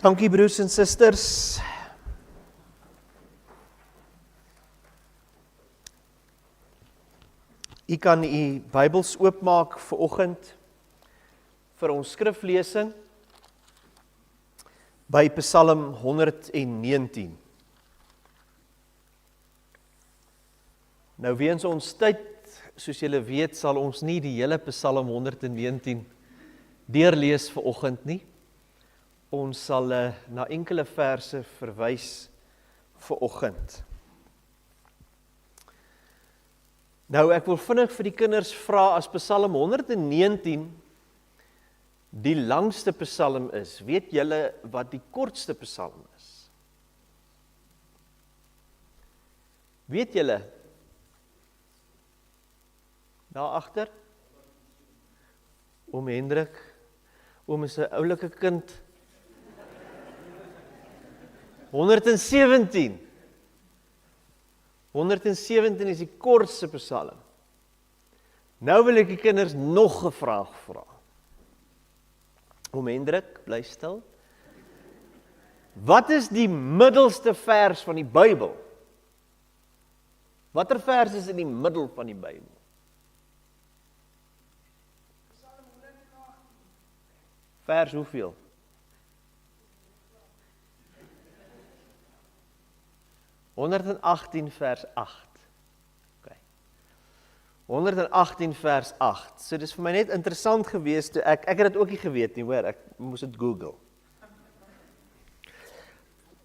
Dankie broers en susters. U kan u Bybels oopmaak vir oggend vir ons skriflesing by Psalm 119. Nou weens ons tyd, soos julle weet, sal ons nie die hele Psalm 119 deurlees vir oggend nie. Ons sal na enkele verse verwys vir oggend. Nou ek wil vinnig vir die kinders vra, as Psalm 119 die langste Psalm is, weet julle wat die kortste Psalm is? Weet julle? Daar agter? Oom Hendrik, oom is 'n oulike kind. 117. 117 is die kortste Psalm. Nou wil ek die kinders nog 'n vraag vra. Oom Hendrik, bly stil. Wat is die middelste vers van die Bybel? Watter vers is in die middel van die Bybel? Vers hoeveel? (118 vers 8). Okay. 118 vers 8. So dis vir my net interessant geweest toe ek het dit ook nie geweet nie, hoor, ek moes dit Google.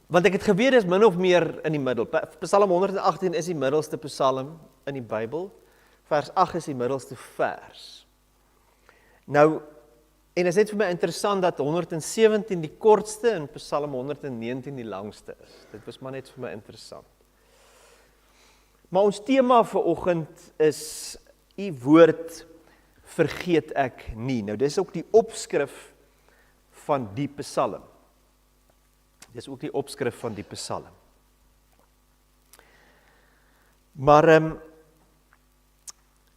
Want ek het geweet dis min of meer in die middel. Psalm 118 is die middelste Psalm in die Bybel. Vers 8 is die middelste vers. Nou, en dit is net vir my interessant dat 117 die kortste en Psalm 119 die langste is. Dit was maar net vir my interessant. Maar ons tema vir oggend is, u woord vergeet ek nie. Nou dis ook die opskrif van die Psalm. Dis ook die opskrif van die Psalm. Maar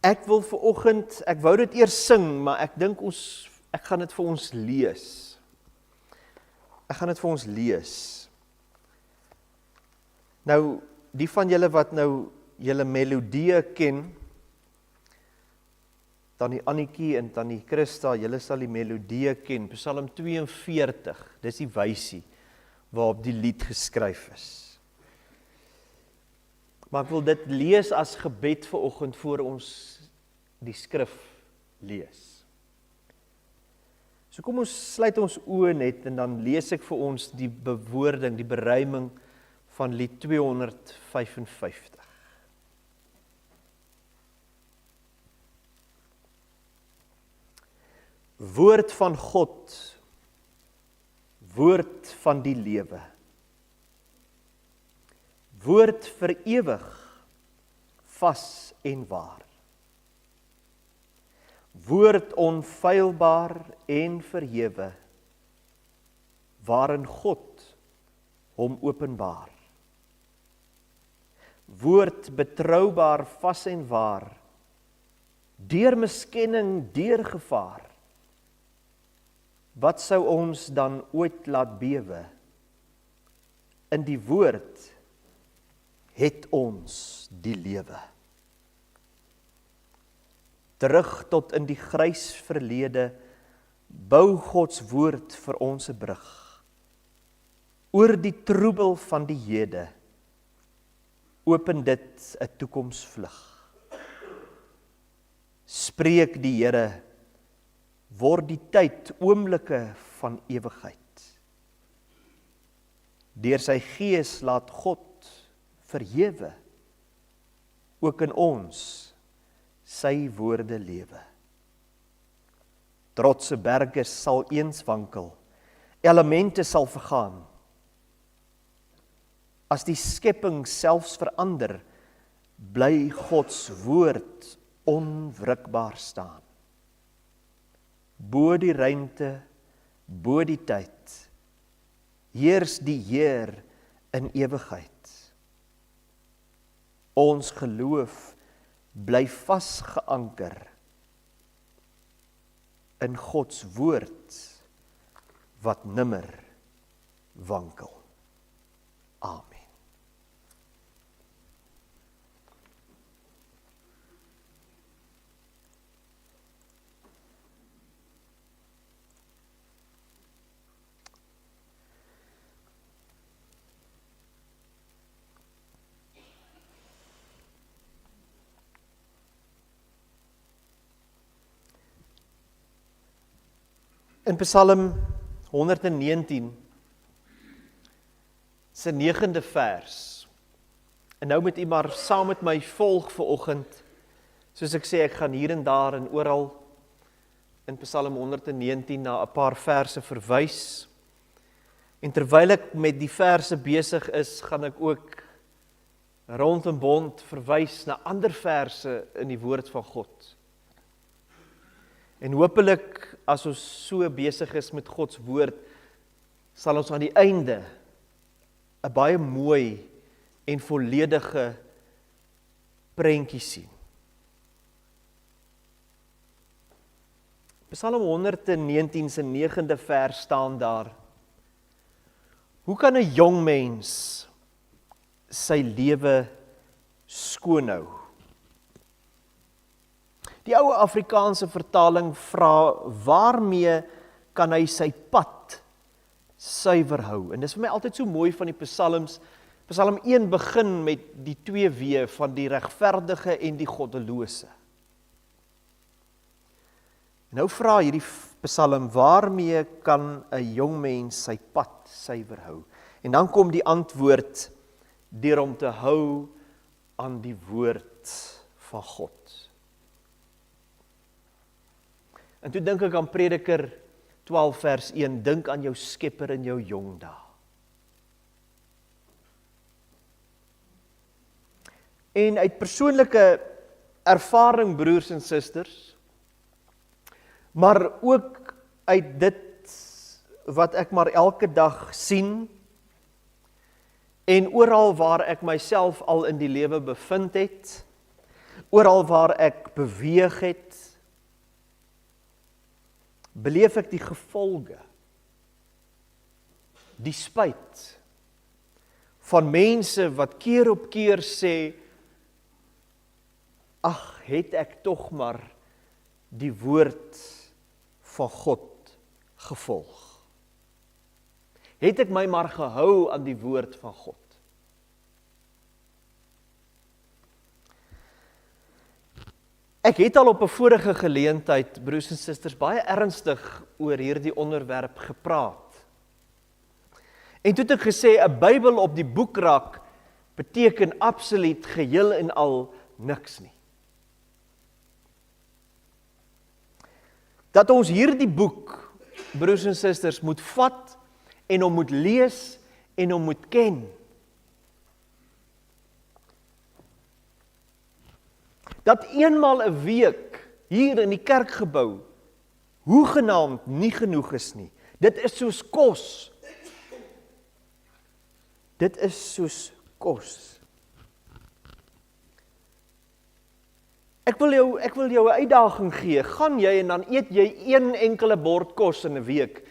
ek wil vir oggend, ek wou dit eers sing, maar ek dink ek gaan dit vir ons lees. Ek gaan dit vir ons lees. Nou, die van julle wat nou julle melodieë ken, Tannie Annetjie en Tannie Christa, julle sal die melodieë ken. Psalm 42, dis die wysie waarop die lied geskryf is. Maar ek wil dit lees as gebed vir oggend voor ons die skrif lees. So kom ons sluit ons oë net en dan lees ek vir ons die bewoording, die beruiming van lied 255. Woord van God, woord van die lewe. Woord vir ewig, vas en waar. Woord onfeilbaar en verhewe, waarin God hom openbaar. Woord betroubaar, vas en waar, deur miskenning, deur gevaar. Wat sou ons dan ooit laat bewe? In die woord het ons die lewe. Terug tot in die grys verlede, bou Gods woord vir ons 'n brug. Oor die troebel van die hede, open dit 'n toekomsvlug. Spreek die Here, word die tyd oomblikke van ewigheid. Deur sy gees laat God verhewe, ook in ons sy woorde lewe. Trotse berge sal eens wankel, elemente sal vergaan. As die skepping selfs verander, bly Gods woord onwrikbaar staan. Bo die ruimte, bo die tyd, heers die Heer in ewigheid. Ons geloof bly vasgeanker in Gods woord wat nimmer wankel. Amen. In Psalm 119, se 9de vers, en nou moet u maar saam met my volg vanoggend, soos ek sê, ek gaan hier en daar en oral in Psalm 119 na 'n paar verse verwys, en terwyl ek met die verse besig is, gaan ek ook rond en bond verwys na ander verse in die woord van God. En hopelik, as ons so besig is met Gods woord, sal ons aan die einde 'n baie mooi en volledige prentjie sien. Psalm 119 se 9de vers staan daar: Hoe kan 'n jong mens sy lewe skoon hou? Die ou Afrikaanse vertaling vra, waarmee kan hy sy pad suiwer hou? En dis vir my altyd so mooi van die psalms. Psalm 1 begin met die 2 weë van die regverdige en die goddelose. En nou vra hierdie psalm, waarmee kan 'n jong mens sy pad suiwer hou? En dan kom die antwoord, deur om te hou aan die woord van God. En toe dink ek aan Prediker 12 vers 1, dink aan jou Skepper in jou jong dae. En uit persoonlike ervaring, broers en susters, maar ook uit dit wat ek maar elke dag sien, en oral waar ek myself al in die lewe bevind het, oral waar ek beweeg het, beleef ek die gevolge, die spyt van mense wat keer op keer sê, ag, het ek tog maar die woord van God gevolg. Het ek my maar gehou aan die woord van God. Ek het al op 'n vorige geleentheid, broers en susters, baie ernstig oor hierdie onderwerp gepraat. En toe het ek gesê, 'n Bybel op die boekrak beteken absoluut geheel en al niks nie. Dat ons hierdie boek, broers en susters, moet vat en hom moet lees en hom moet ken. Dat eenmaal 'n week hier in die kerkgebou hoegenaamd nie genoeg is nie. Dit is soos kos. Dit is soos kos. Ek wil jou 'n uitdaging gee. Gaan jy en dan eet jy een enkele bord kos in 'n week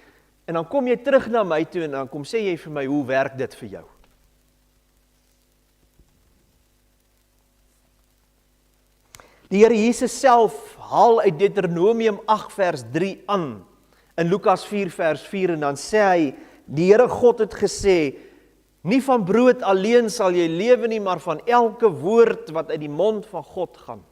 en dan kom jy terug na my toe en dan kom sê jy vir my, hoe werk dit vir jou? Die Here Jesus self haal uit Deuteronomium 8 vers 3 aan, in Lukas 4 vers 4, en dan sê hy, die Here God het gesê, nie van brood alleen sal jy lewe nie, maar van elke woord wat uit die mond van God gaan.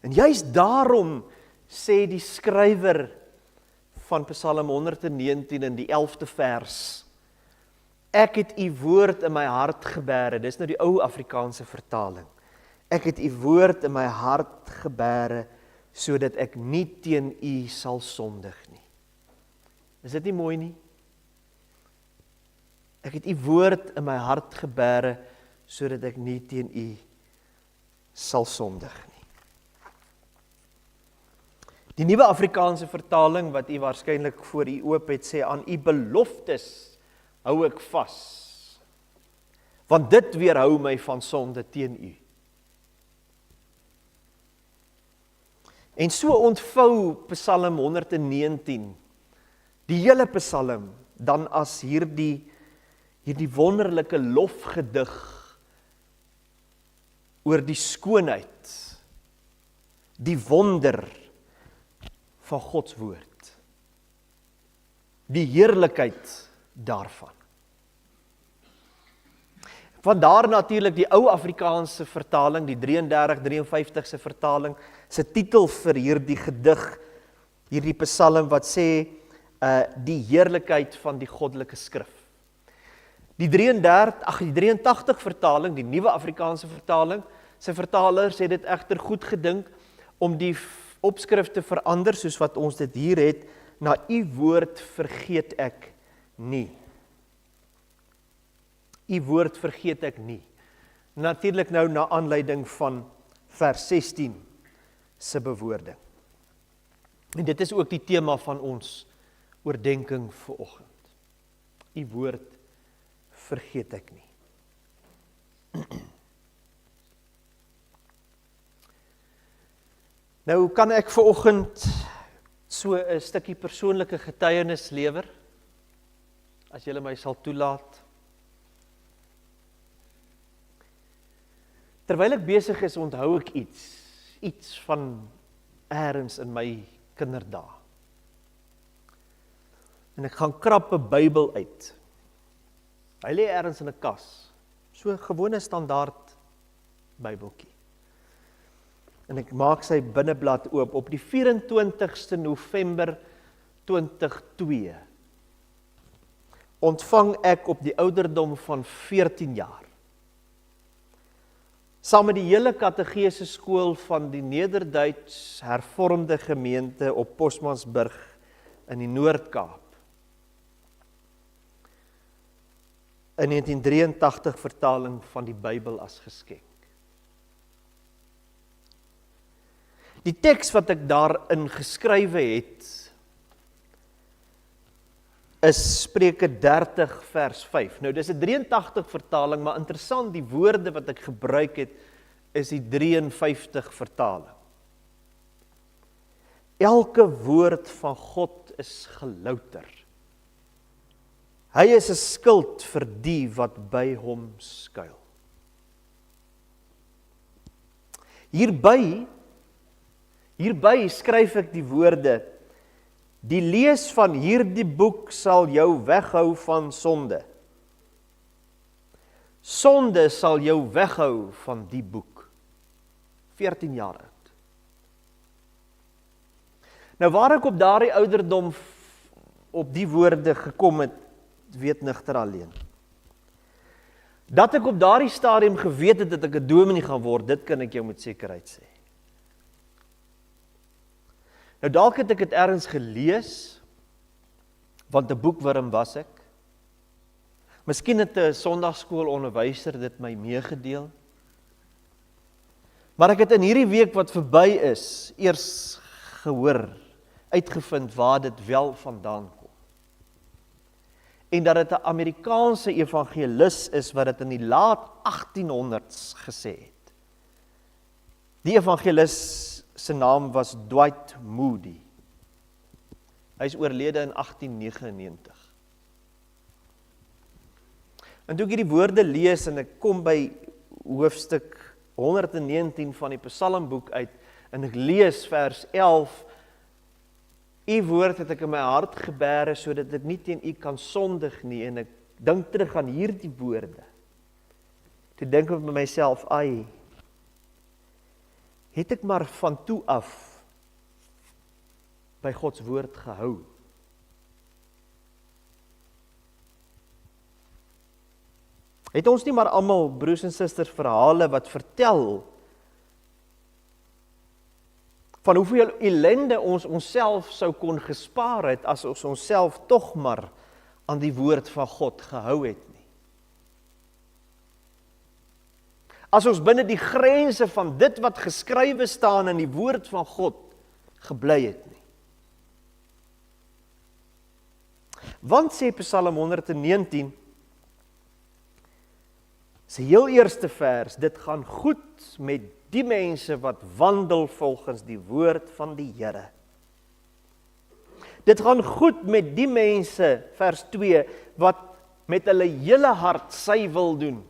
En juist daarom sê die skrywer van Psalm 119 in die 11de vers, ek het u woord in my hart gebere, dis nou die ou Afrikaanse vertaling, ek het u woord in my hart gebere, sodat ek nie teen u sal sondig nie. Is dit nie mooi nie? Ek het u woord in my hart gebere, sodat ek nie teen u sal sondig nie. Die nuwe Afrikaanse vertaling, wat u waarskynlik voor u oop het, sê, aan u beloftes hou ek vas, want dit weerhou my van sonde teen u. En so ontvou Psalm 119 Die hele Psalm dan as hierdie wonderlike lofgedig oor die skoonheid, die wonder van Gods woord, die heerlikheid daarvan. Vandaar natuurlik die ou Afrikaanse vertaling, die 33-53 vertaling, se titel vir hierdie gedig, hierdie psalm wat sê, die heerlikheid van die goddelike skrif. Die 83 vertaling, die nuwe Afrikaanse vertaling, sy vertalers het dit egter goed gedink om die opskrif te verander, soos wat ons dit hier het, na u woord vergeet ek nie. U woord vergeet ek nie. Natuurlik nou na aanleiding van vers 16 se bewoording. En dit is ook die tema van ons oordenking vir oggend. U woord vergeet ek nie. Nou kan ek vir oggend so 'n stukkie persoonlike getuienis lewer, as julle my sal toelaat. Terwyl ek besig is, onthou ek iets van eers in my kinderdae. En ek gaan krap 'n Bybel uit. Hy lê eers in 'n kas, so 'n gewone standaard Bybeltjie. En ek maak sy binneblad oop op die 24ste November 2002. Ontvang ek op die ouderdom van 14 jaar. Saam met die hele kategese skool van die Nederduits hervormde gemeente op Posmansburg in die Noord-Kaap. In 1983 vertaling van die Bybel as geskenk. Die teks wat ek daarin geskrywe het, is Spreuke 30 vers 5. Nou dis 'n 83 vertaling, maar interessant, die woorde wat ek gebruik het, is die 53 vertaling. Elke woord van God is gelouter. Hy is 'n skild vir die wat by hom skuil. Hierby skryf ek die woorde: die lees van hierdie boek sal jou weghou van sonde. Sonde sal jou weghou van die boek. 14 jaar oud. Nou waar ek op daardie ouderdom op die woorde gekom het, weet nigter alleen. Dat ek op daardie stadium geweet het dat ek 'n dominee gaan word, dit kan ek jou met sekerheid sê. Nou dalk het ek dit ergens gelees, want 'n boekwurm was ek. Miskien het 'n sondagskoolonderwyser dit my meegedeel. Maar ek het in hierdie week wat verby is, eers uitgevind waar dit wel vandaan kom. En dat dit 'n Amerikaanse evangelis is wat dit in die laat 1800s gesê het. Die evangelis sy naam was Dwight Moody. Hy is oorlede in 1899. En toe ek hierdie woorde lees en ek kom by hoofstuk 119 van die Psalmboek uit en ek lees vers 11, u woord het ek in my hart gebere sodat ek nie teen u kan sondig nie, en ek dink terug aan hierdie woorde. Toe dink ek by myself, ai, het ek maar van toe af by Gods woord gehou. Het ons nie maar almal, broers en susters, verhale wat vertel van hoeveel ellende ons onsself sou kon gespaar het as ons onsself tog maar aan die woord van God gehou het nie. As ons binne die grense van dit wat geskrywe staan in die woord van God gebly het nie. Want sê Psalm 119, sy heel eerste vers, dit gaan goed met die mense wat wandel volgens die woord van die Here. Dit gaan goed met die mense, vers 2, wat met hulle hele hart sy wil doen.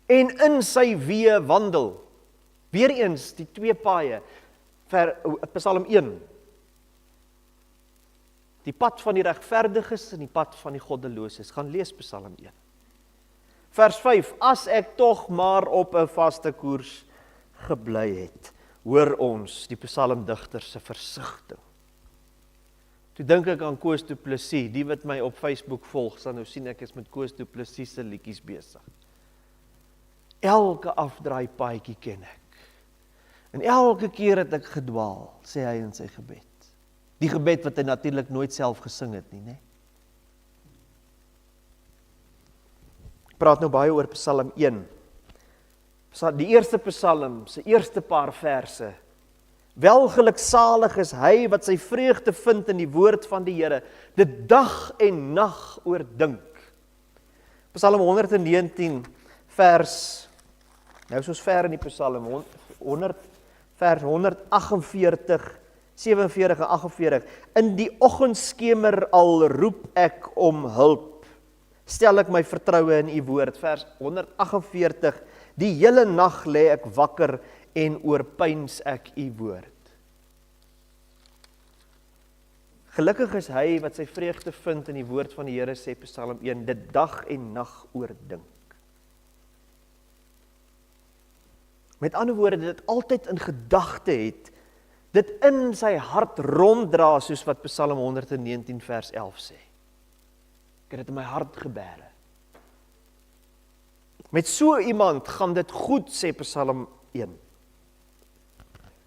En in sy weë wandel. Weereens die twee paaie, Psalm 1. Die pad van die regverdiges en die pad van die goddeloses. Gaan lees Psalm 1. Vers 5, as ek tog maar op 'n vaste koers gebly het, hoor ons die psalmdigter se versigtiging. Toe dink ek aan Koos Du Plessis, die wat my op Facebook volg, sal nou sien ek is met Koos Du Plessis se liedjies besig. Elke afdraai paadjie ken ek. En elke keer het ek gedwaal, sê hy in sy gebed. Die gebed wat hy natuurlik nooit self gesing het nie, né? Ek praat nou baie oor Psalm 1. Die eerste Psalm, sy eerste paar verse. Welgeluksalig is hy wat sy vreugde vind in die woord van die Here, dit dag en nag oordink. Psalm 119 vers, nou is ons ver in die Psalm, 100 vers 148, 47 en 48. In die oggendskemer al roep ek om hulp. Stel ek my vertroue in u woord. Vers 148. Die hele nag lê ek wakker en oorpyns ek u woord. Gelukkig is hy wat sy vreugde vind in die woord van die Here, sê Psalm 1, dit dag en nag oordink. Met ander woorde, dit altyd in gedagte het, dit in sy hart ronddra, soos wat Psalm 119 vers 11 sê. Ek het dit in my hart gebêre. Met so iemand gaan dit goed, sê Psalm 1.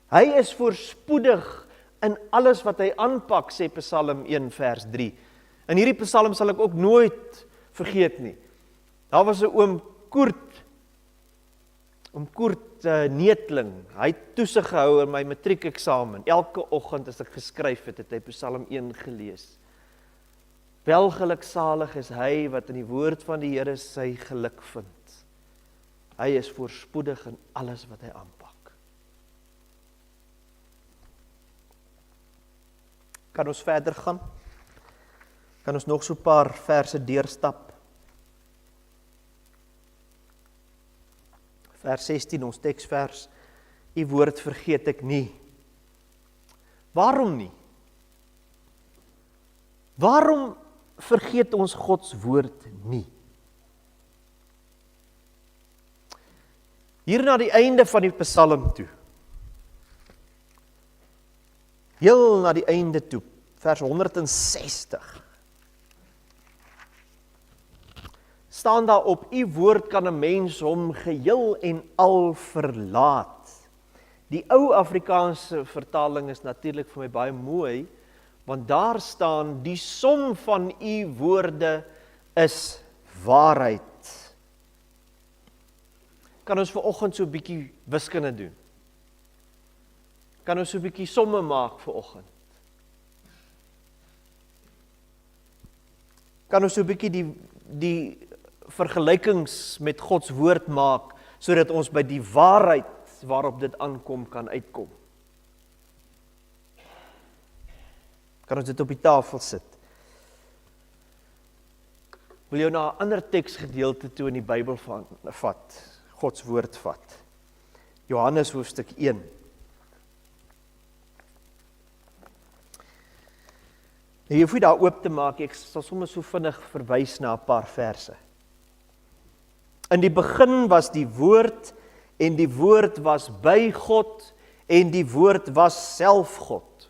Hy is voorspoedig in alles wat hy aanpak, sê Psalm 1 vers 3. En hierdie Psalm sal ek ook nooit vergeet nie. Daar was 'n oom Koert Neetling, hy het toesig gehou in my matriekeksamen. Elke oggend as ek geskryf het, het hy Psalm 1 gelees. Welgeluksalig is hy wat in die woord van die Here sy geluk vind. Hy is voorspoedig in alles wat hy aanpak. Kan ons verder gaan? Kan ons nog so 'n paar verse deurstap? Vers 16, ons teksvers, u woord vergeet ek nie. Waarom nie? Waarom vergeet ons Gods woord nie? Hier na die einde van die Psalm toe. Heel na die einde toe, vers 160. Staan daar op, u woord kan 'n mens hom geheel en al verlaat. Die ou Afrikaanse vertaling is natuurlik vir my baie mooi, want daar staan, die som van u woorde is waarheid. Kan ons vanoggend so 'n bietjie wiskunde doen? Kan ons so 'n bietjie somme maak vanoggend? Kan ons so 'n bietjie die vergelykings met Gods woord maak, sodat ons by die waarheid waarop dit aankom kan uitkom? Kan ons dit op die tafel sit? Wil jou na 'n ander teksgedeelte toe in die Bybel vat, Gods woord vat. Johannes hoofstuk 1. Jy hoef nie daar oop te maak, ek sal sommer so vinnig verwys na 'n paar verse. In die begin was die woord, en die woord was by God, en die woord was self God.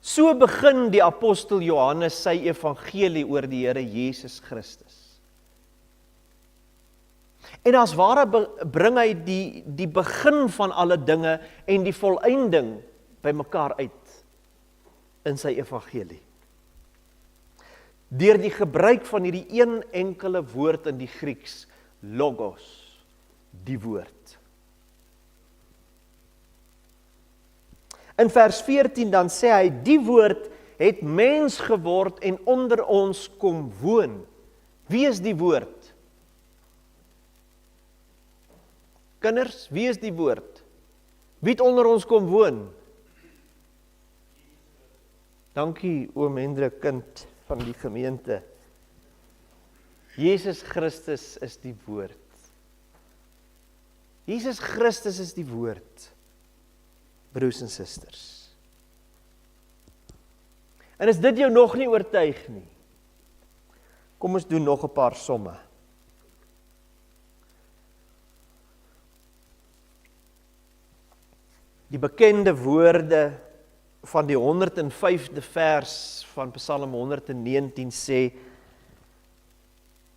So begin die apostel Johannes sy evangelie oor die Here Jesus Christus. En as ware bring hy die begin van alle dinge en die volëinding by mekaar uit in sy evangelie. Deur die gebruik van hierdie een enkele woord in die Grieks, logos, die woord. In vers 14 dan sê hy, die woord het mens geword en onder ons kom woon. Wie is die woord? Kinders, wie is die woord? Wie het onder ons kom woon? Dankie, oom Hendrik, kind van die gemeente. Jesus Christus is die woord. Jesus Christus is die woord, broers en susters. En as dit jou nog nie oortuig nie, kom ons doen nog 'n paar somme. Die bekende woorde van die 105de vers van Psalm 119 sê,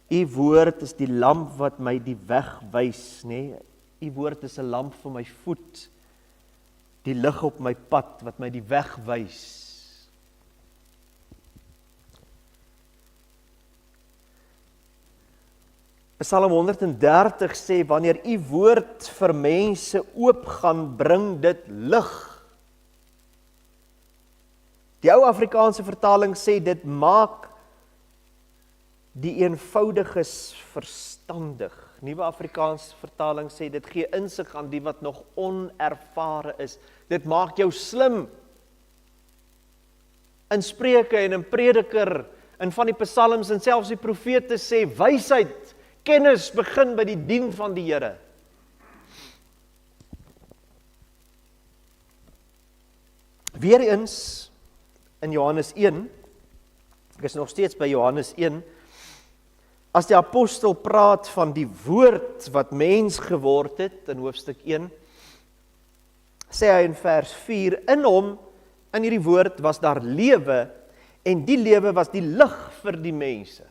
U woord is die lamp wat my die weg wys, nê? U woord is 'n lamp vir my voet, die lig op my pad wat my die weg wys. Psalm 130 sê, wanneer U woord vir mense oopgaan, bring dit lig. Die ou Afrikaanse vertaling sê, dit maak die eenvoudiges verstandig. Nuwe Afrikaanse vertaling sê, dit gee insig aan die wat nog onervare is. Dit maak jou slim. In Spreuke en in Prediker, en van die psalms en selfs die profete sê, wysheid, kennis begin by die dien van die Here. Weereens, in Johannes 1, ek is nog steeds by Johannes 1, as die apostel praat van die woord wat mens geword het, in hoofstuk 1, sê hy in vers 4, in hom, in hierdie woord was daar lewe, en die lewe was die lig vir die mense.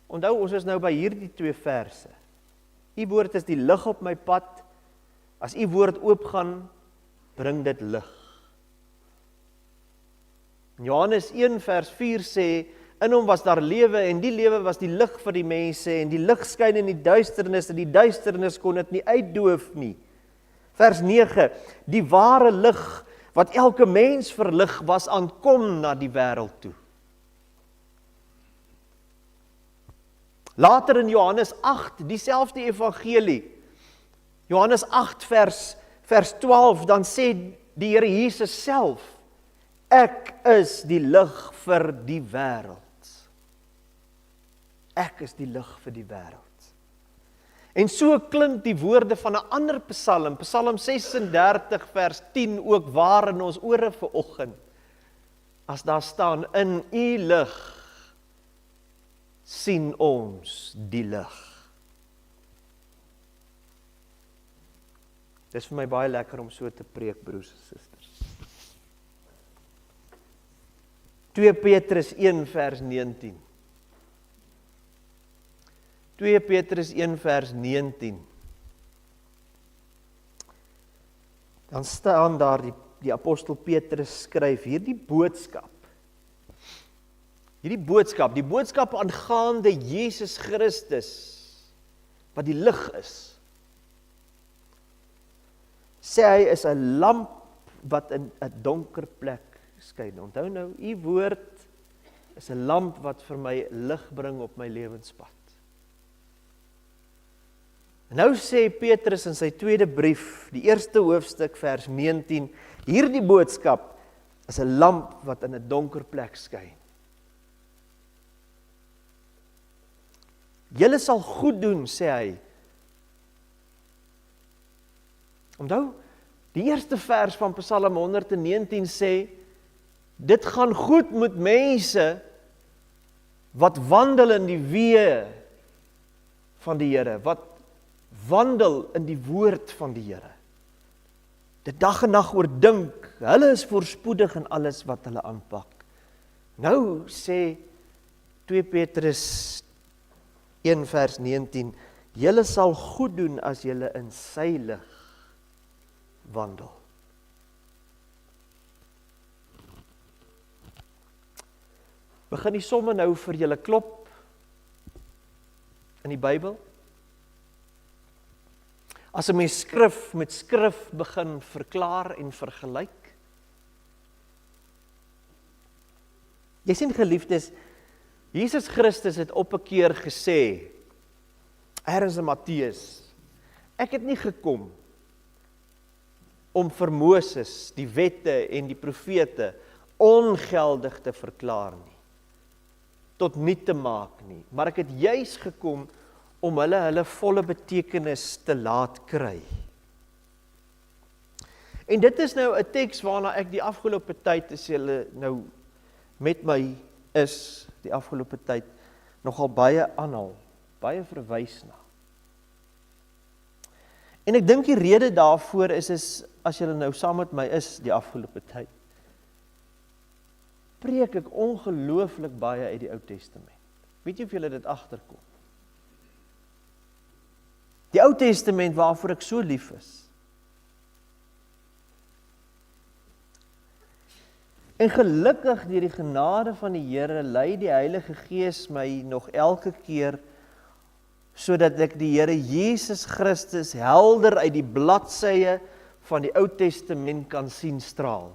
Onthou, ons is nou by hierdie 2 verse. U woord is die lig op my pad, as u woord oopgaan, bring dit lig. Johannes 1 vers 4 sê, in hom was daar lewe, en die lewe was die lig vir die mense, en die lig skyn in die duisternis, en die duisternis kon dit nie uitdoof nie. Vers 9, die ware lig, wat elke mens verlig, was aankom na die wêreld toe. Later in Johannes 8, dieselfde evangelie, Johannes 8 vers 12, dan sê die Here Jesus self, ek is die lig vir die wêreld. Ek is die lig vir die wêreld. En so klink die woorde van 'n ander psalm, Psalm 36 vers 10, ook waar in ons ore vanoggend, as daar staan, in U lig sien ons die lig. Dis vir my baie lekker om so te preek, broers en susters. 2 Petrus 1 vers 19. 2 Petrus 1 vers 19. Dan staan daar, die apostel Petrus skryf hierdie boodskap. Die boodskap aangaande Jesus Christus, wat die lig is. Sê hy is 'n lamp wat in 'n donker plek skyn. Onthou nou, u woord is 'n lamp wat vir my lig bring op my lewenspad. En nou sê Petrus in sy tweede brief, die eerste hoofstuk vers 19, hierdie boodskap is 'n lamp wat in 'n donker plek skyn. Julle sal goed doen, sê hy. Onthou, die eerste vers van Psalm 119 sê, dit gaan goed met mense wat wandel in die weë van die Here, wat wandel in die woord van die Here. Dit dag en nag oordink, hulle is voorspoedig in alles wat hulle aanpak. Nou sê 2 Petrus 1 vers 19, julle sal goed doen as julle in sy lig wandel. Begin die somme nou vir julle klop in die Bybel. As 'n mens skrif met skrif begin verklaar en vergelyk. Jy sien geliefdes, Jesus Christus het op 'n keer gesê, ergens in Matteus, ek het nie gekom om vir Moses die wette en die profete ongeldig te verklaar nie, tot niet te maak nie, maar ek het juis gekom om hulle volle betekenis te laat kry. En dit is nou 'n teks waarna ek die afgelope tyd, as julle nou met my is, die afgelope tyd, nogal baie aanhaal, baie verwys na. En ek dink die rede daarvoor is, as julle nou saam met my is die afgelope tyd, preek ek ongelooflik baie uit die Ou Testament. Weet jy of julle dit agterkom? Die Ou Testament waarvoor ek so lief is. En gelukkig deur die genade van die Here lei die Heilige Gees my nog elke keer sodat ek die Here Jesus Christus helder uit die bladsye van die Ou Testament kan sien straal.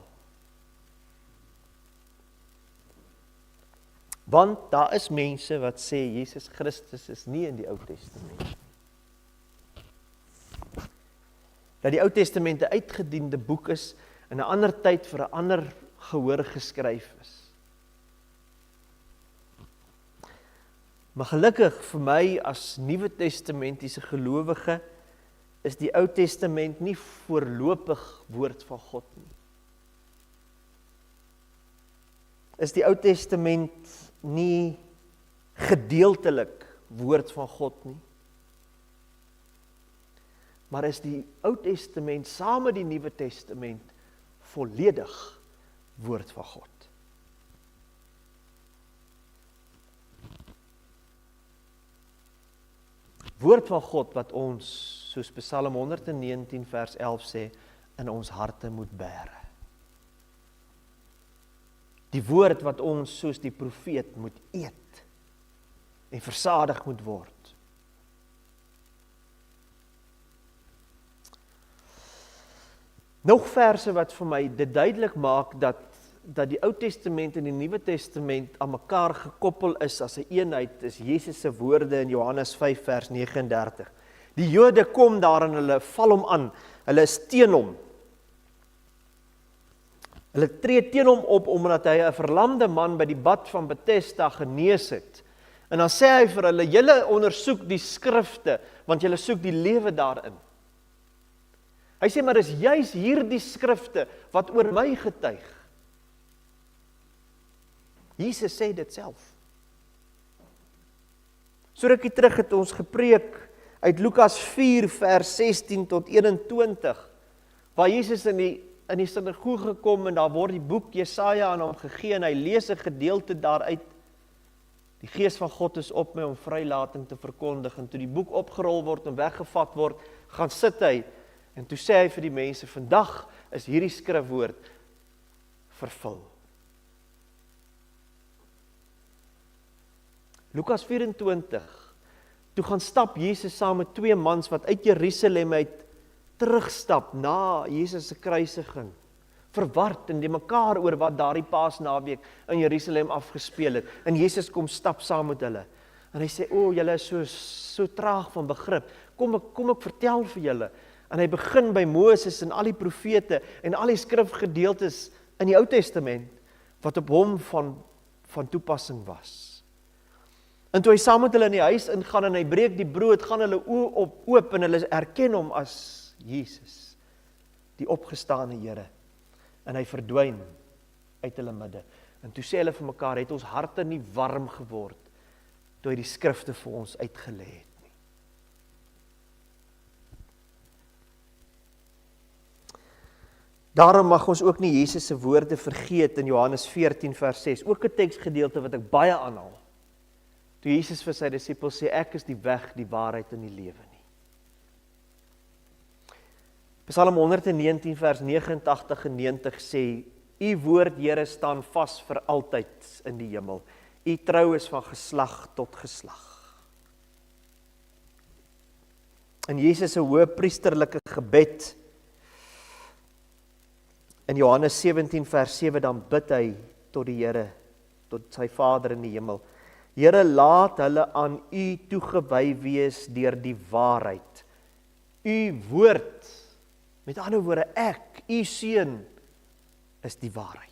Want daar is mense wat sê Jesus Christus is nie in die Ou Testament. Dat die Ou Testament 'n uitgediende boek is in 'n ander tyd vir 'n ander gehoor geskryf is. Maar gelukkig vir my as Nuwe Testamentiese gelowige is die Ou Testament nie voorlopig woord van God nie. Is die Ou Testament nie gedeeltelik woord van God nie. Maar is die Ou Testament saam met die Nuwe Testament volledig woord van God. Woord van God wat ons, soos Psalm 119 vers 11 sê, in ons harte moet bære. Die woord wat ons soos die profeet moet eet en versadig moet word. Nog verse wat vir my dit duidelik maak dat die Ou Testament en die Nuwe Testament aan mekaar gekoppel is as 'n eenheid, is Jesus se woorde in Johannes 5 vers 39. Die Jode kom daar en hulle val hom aan, hulle is teen hom. Hulle tree teen hom op omdat hy 'n verlamde man by die bad van Bethesda genees het. En dan sê hy vir hulle, julle ondersoek die skrifte, want julle soek die lewe daarin. Hy sê, maar is juis hierdie skrifte wat oor my getuig. Jesus sê dit self. So rukkie terug het ons gepreek uit Lukas 4 vers 16 tot 21, waar Jesus in die sinagoge kom en daar word die boek Jesaja aan hom gegee en hy lees 'n gedeelte daaruit. Die Gees van God is op my om vrylating te verkondig, en toe die boek opgerol word en weggevat word, gaan sit hy en toe sê hy vir die mense, vandag is hierdie skrifwoord vervul. Lukas 24, toe gaan stap Jesus saam met 2 mans wat uit Jerusalem uit terugstap na Jesus se kruisiging, verward en die mekaar oor wat daardie Paasnaweek in Jerusalem afgespeel het, en Jesus kom stap saam met hulle, en hy sê, julle is so traag van begrip, kom ek vertel vir julle, en hy begin by Moses en al die profete, en al die skrifgedeeltes in die Ou Testament, wat op hom van toepassing was. En toe hy saam met hulle in die huis ingaan en hy breek die brood, gaan hulle oë oop en hulle erken hom as Jesus, die opgestane Here. En hy verdwyn uit hulle midde. En toe sê hulle vir mekaar, het ons harte nie warm geword, toe hy die skrifte vir ons uitgelê het nie. Daarom mag ons ook nie Jesus se woorde vergeet in Johannes 14 vers 6, ook 'n teksgedeelte wat ek baie aanhaal. Toe Jesus vir sy disippels sê, ek is die weg, die waarheid en die lewe nie. Psalm 119 vers 89 en 90 sê, U woord, Here, staan vas vir altyd in die hemel. U trou is van geslag tot geslag. In Jesus se hoëpriesterlike gebed in Johannes 17 vers 7, dan bid hy tot die Here, tot sy Vader in die hemel. Here, laat hulle aan U toegewy wees deur die waarheid. U woord Met ander woorde, ek, u seun, is die waarheid.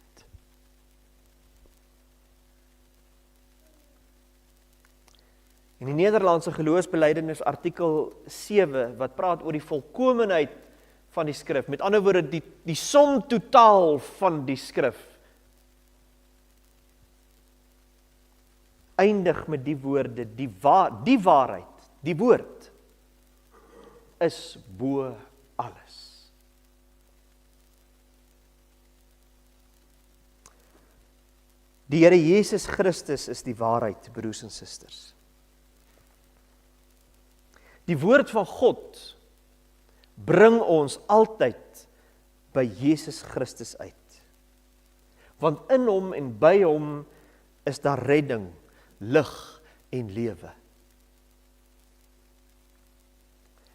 In die Nederlandse geloofsbelijdenis artikel 7, wat praat oor die volkomenheid van die skrif, met ander woorde die som totaal van die skrif, eindig met die woorde, die waarheid, die woord, is bo alles. Die Here Jesus Christus is die waarheid, broers en susters. Die woord van God bring ons altyd by Jesus Christus uit. Want in hom en by hom is daar redding, lig en lewe.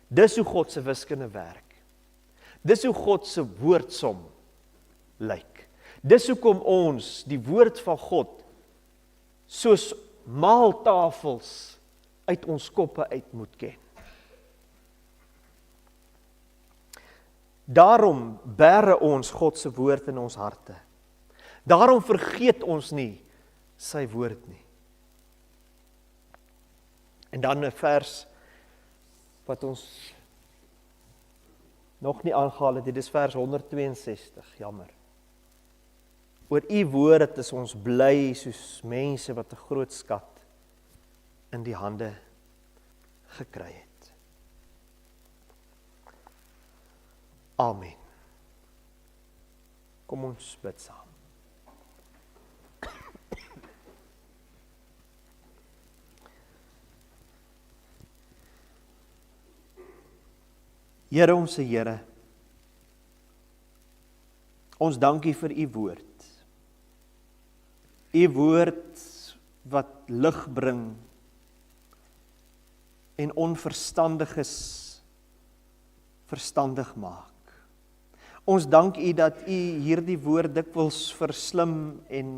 Dis hoe God se wiskunde werk. Dis hoe God se woordsom lyk. Dis hoekom ons die woord van God soos maaltafels uit ons koppe uit moet ken. Daarom bære ons God se woord in ons harte. Daarom vergeet ons nie sy woord nie. En dan 'n vers wat ons nog nie aangehaal het, dit is vers 162, jammer. Oor u woord is ons bly soos mense wat 'n groot skat in die hande gekry het. Amen. Kom ons bid saam. Here, onse Here, ons dankie vir u woord. U woord wat lig bring en onverstandiges verstandig maak. Ons dank u dat u hierdie woord dikwels vir slim en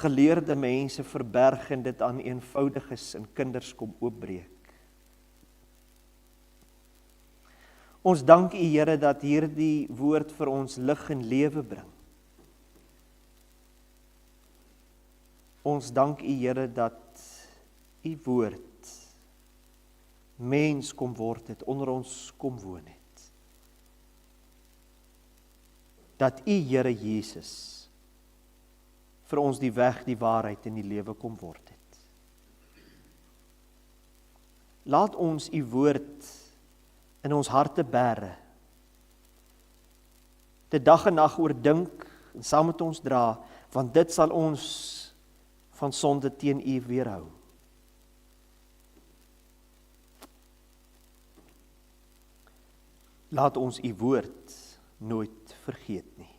geleerde mense verberg en dit aan eenvoudiges en kinders kom oopbreek. Ons dank u, Here, dat hierdie woord vir ons lig en lewe bring. Ons dank u, Here, dat u woord mens kom word het, onder ons kom woon het. Dat u, Here Jesus, vir ons die weg, die waarheid en die lewe kom word het. Laat ons u woord in ons harte bære, dit dag en nag oordink en saam met ons dra, want dit sal ons van sonde teen u weerhou. Laat ons u woord nooit vergeet nie.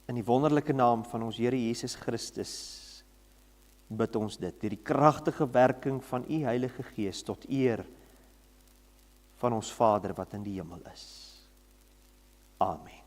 In die wonderlike naam van ons Here Jesus Christus bid ons dit, deur die kragtige werking van u Heilige Gees tot eer van ons Vader wat in die hemel is. Amen.